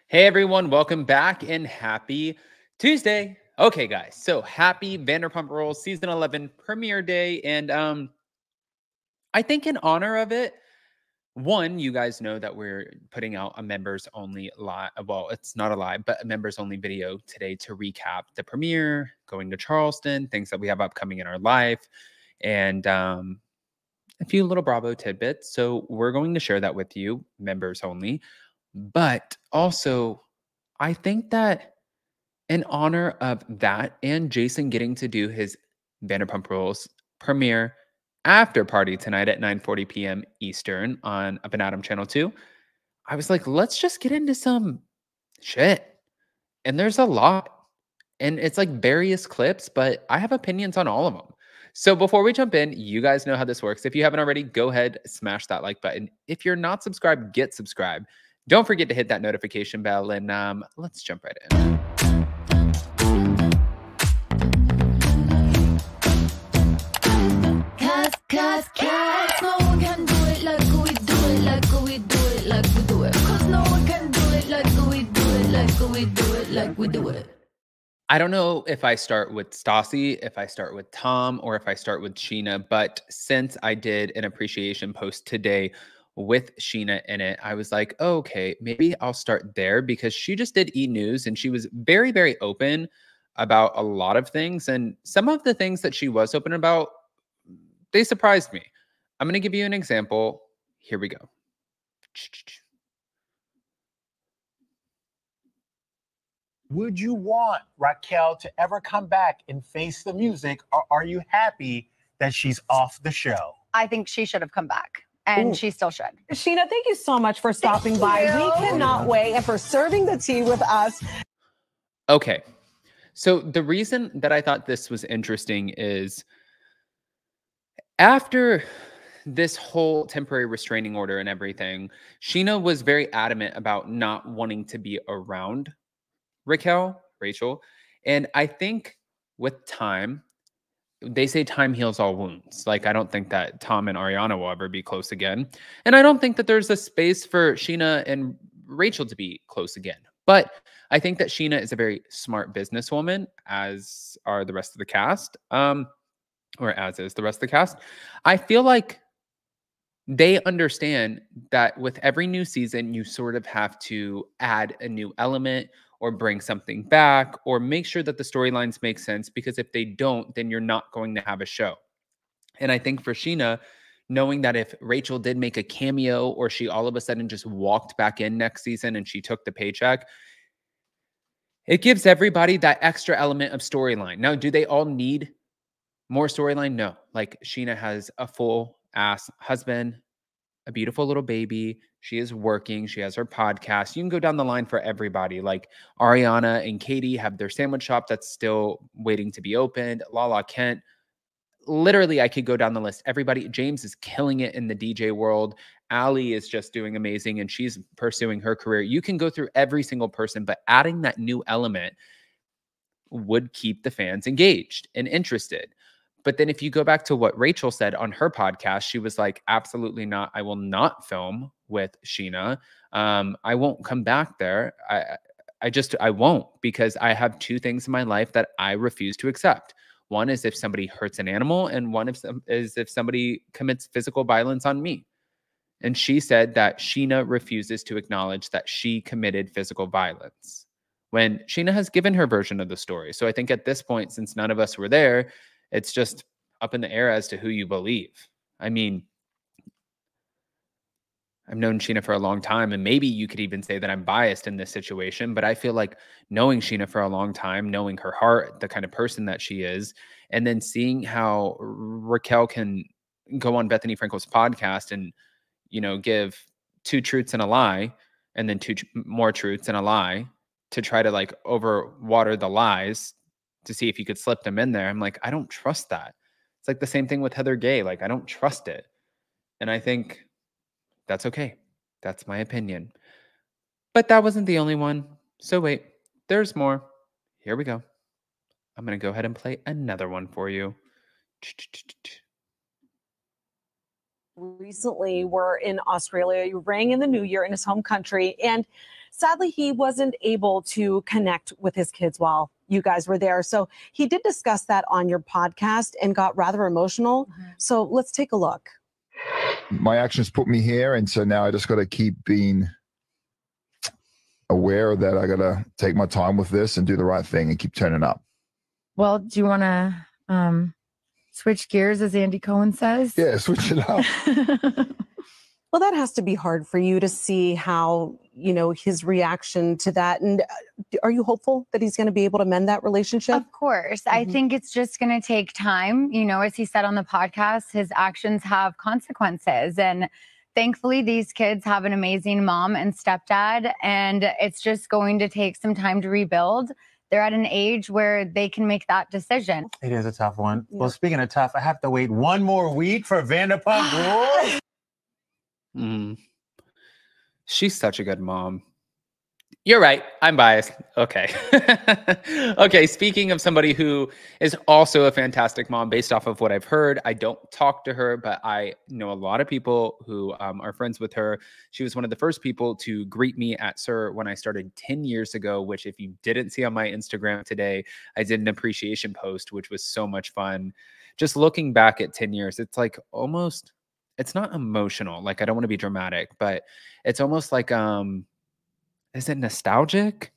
Hey everyone, welcome back and happy Tuesday. Okay, guys, so happy Vanderpump Rules season 11 premiere day. And I think in honor of it, one, you guys know that we're putting out a members only live. Well, it's not a live, but a members only video today to recap the premiere, going to Charleston, things that we have upcoming in our life, and a few little Bravo tidbits. So we're going to share that with you, members only. But also, I think that in honor of that and Jason getting to do his Vanderpump Rules premiere after party tonight at 9:40 p.m. Eastern on Up and Adam Channel 2, I was like, let's just get into some shit. And there's a lot. And it's like various clips, but I have opinions on all of them. So before we jump in, you guys know how this works. If you haven't already, go ahead, smash that like button. If you're not subscribed, get subscribed. Don't forget to hit that notification bell, and let's jump right in. Cause no one can do it like we do it, like we do it, like we do it. Cause no one can do it like we do it, like we do it, like we do it. I don't know if I start with Stassi, if I start with Tom, or if I start with Scheana, but since I did an appreciation post today with Scheana in it, I was like, oh, okay, maybe I'll start there because she just did E! News and she was very, very open about a lot of things. And some of the things that she was open about, they surprised me. I'm going to give you an example. Here we go. Would you want Raquel to ever come back and face the music, or are you happy that she's off the show? I think she should have come back, and Ooh. she still should. Scheana, thank you so much for stopping by. We cannot wait, and for serving the tea with us. Okay. So the reason that I thought this was interesting is after this whole temporary restraining order and everything, Scheana was very adamant about not wanting to be around Rachel. And I think with time, they say time heals all wounds. Like, I don't think that Tom and Ariana will ever be close again. And I don't think that there's a space for Scheana and Rachel to be close again. But I think that Scheana is a very smart businesswoman, as are the rest of the cast, or as is the rest of the cast. I feel like they understand that with every new season, you sort of have to add a new element or bring something back or make sure that the storylines make sense, because if they don't, then you're not going to have a show. And I think for Scheana, knowing that if Rachel did make a cameo or she all of a sudden just walked back in next season and she took the paycheck, it gives everybody that extra element of storyline. Now, do they all need more storyline? No. Like, Scheana has a full ass husband, a beautiful little baby. She is working. She has her podcast. You can go down the line for everybody. Like, Ariana and Katie have their sandwich shop that's still waiting to be opened. Lala Kent. Literally, I could go down the list. Everybody. James is killing it in the DJ world. Allie is just doing amazing and she's pursuing her career. You can go through every single person, but adding that new element would keep the fans engaged and interested. But then if you go back to what Rachel said on her podcast, she was like, absolutely not. I will not film with Scheana. I won't come back there. I won't, because I have two things in my life that I refuse to accept. One is if somebody hurts an animal, and one is if somebody commits physical violence on me. And she said that Scheana refuses to acknowledge that she committed physical violence when Scheana has given her version of the story. So I think at this point, since none of us were there, it's just up in the air as to who you believe. I mean, I've known Scheana for a long time, and maybe you could even say that I'm biased in this situation, but I feel like knowing Scheana for a long time, knowing her heart, the kind of person that she is, and then seeing how Raquel can go on Bethany Frankel's podcast and, give two truths and a lie, and then two more truths and a lie to try to like overwater the lies to see if you could slip them in there. I'm like, I don't trust that. It's like the same thing with Heather Gay. Like, I don't trust it. And I think that's okay. That's my opinion. But that wasn't the only one. So wait, there's more. Here we go. I'm going to go ahead and play another one for you. Recently, we're in Australia. You rang in the new year in his home country. And sadly, he wasn't able to connect with his kids while you guys were there. So he did discuss that on your podcast and got rather emotional. So let's take a look. My actions put me here, and so now I just got to keep being aware that I got to take my time with this and do the right thing and keep turning up. Well, do you want to switch gears, as Andy Cohen says? Yeah, switch it up. Well, that has to be hard for you to see how, you know, his reaction to that. And are you hopeful that he's going to be able to mend that relationship? Of course. I think it's just going to take time. You know, as he said on the podcast, his actions have consequences. And thankfully, these kids have an amazing mom and stepdad. And it's just going to take some time to rebuild. They're at an age where they can make that decision. It is a tough one. Well, speaking of tough, I have to wait one more week for Vanderpump Rules. She's such a good mom. You're right. I'm biased. Okay. Okay. Speaking of somebody who is also a fantastic mom, based off of what I've heard, I don't talk to her, but I know a lot of people who are friends with her. She was one of the first people to greet me at SIR when I started 10 years ago, which if you didn't see on my Instagram today, I did an appreciation post, which was so much fun. Just looking back at 10 years, it's like almost, it's not emotional. Like, I don't want to be dramatic, but it's almost like, is it nostalgic?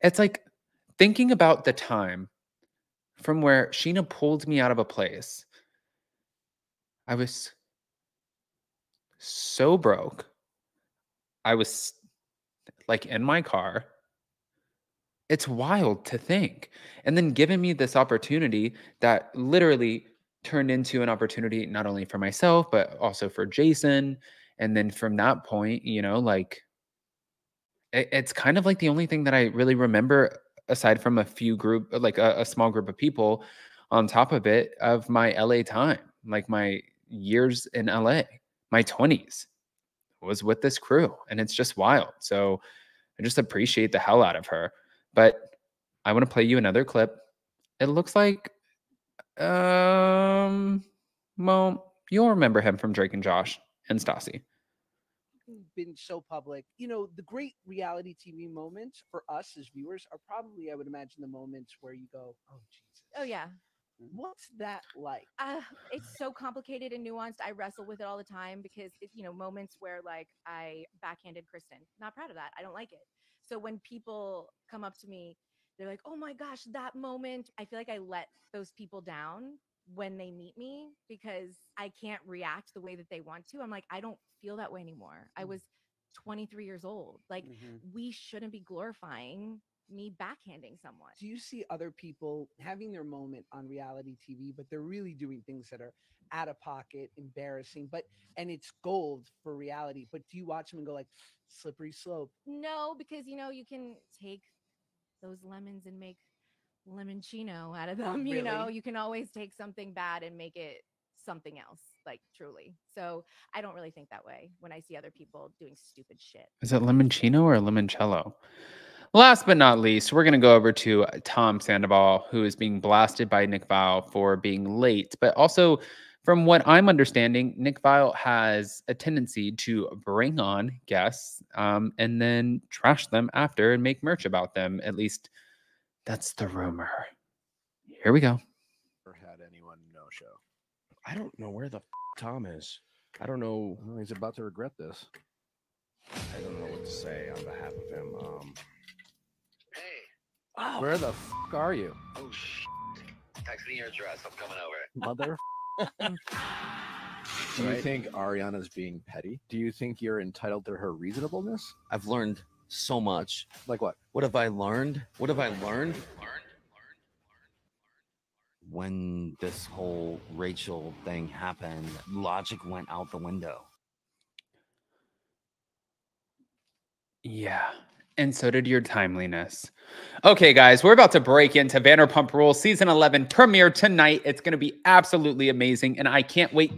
It's like thinking about the time from where Scheana pulled me out of a place. I was so broke. I was like in my car. It's wild to think. And then giving me this opportunity that literally turned into an opportunity not only for myself, but also for Jason. And then from that point, you know, like, it's kind of like the only thing that I really remember, aside from a few group, like a small group of people on top of it, of my LA time, like my years in LA, my 20s was with this crew, and it's just wild. So I just appreciate the hell out of her. But I want to play you another clip. It looks like, well, you'll remember him from Drake and Josh and Stassi. Been so public. You know, the great reality TV moments for us as viewers are probably, I would imagine, the moments where you go, oh, Jesus. Oh, yeah. What's that like? It's so complicated and nuanced. I wrestle with it all the time because, you know, moments where like I backhanded Kristen, not proud of that. I don't like it. So when people come up to me, they're like, oh my gosh, that moment. I feel like I let those people down when they meet me because I can't react the way that they want to. I'm like, I don't feel that way anymore. I was 23 years old. Like, we shouldn't be glorifying me backhanding someone. Do you see other people having their moment on reality TV, but they're really doing things that are out of pocket, embarrassing, and it's gold for reality, but do you watch them and go like, slippery slope? No, because, you know, you can take those lemons and make limoncello out of them. You know, you can always take something bad and make it something else, like, truly. So I don't really think that way when I see other people doing stupid shit. Is it limoncello or limoncello? Last but not least, we're going to go over to Tom Sandoval, who is being blasted by Nick Viall for being late. But also, from what I'm understanding, Nick Viall has a tendency to bring on guests and then trash them after and make merch about them. At least that's the rumor. Here we go. Never had anyone no-show. I don't know where the Tom is. I don't know. Well, he's about to regret this. I don't know what to say on behalf of him. Oh. Where the are you? Oh, text me your address. I'm coming over. Mother. Do you think Ariana's being petty? Do you think you're entitled to her reasonableness? I've learned so much. Like what? What have I learned? What have I learned? When this whole Rachel thing happened, logic went out the window. Yeah. And so did your timeliness. Okay, guys, we're about to break into Vanderpump Rules Season 11 premiere tonight. It's going to be absolutely amazing, and I can't wait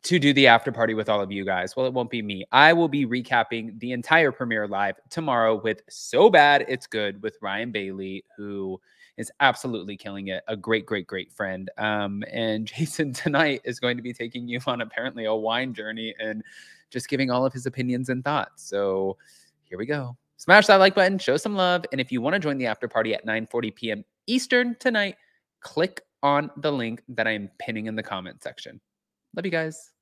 to do the after party with all of you guys. Well, it won't be me. I will be recapping the entire premiere live tomorrow with So Bad It's Good with Ryan Bailey, who is absolutely killing it. A great, great, great friend. And Jason tonight is going to be taking you on apparently a wine journey and just giving all of his opinions and thoughts. So here we go. Smash that like button, show some love. And if you want to join the after party at 9:40 p.m. Eastern tonight, click on the link that I am pinning in the comment section. Love you guys.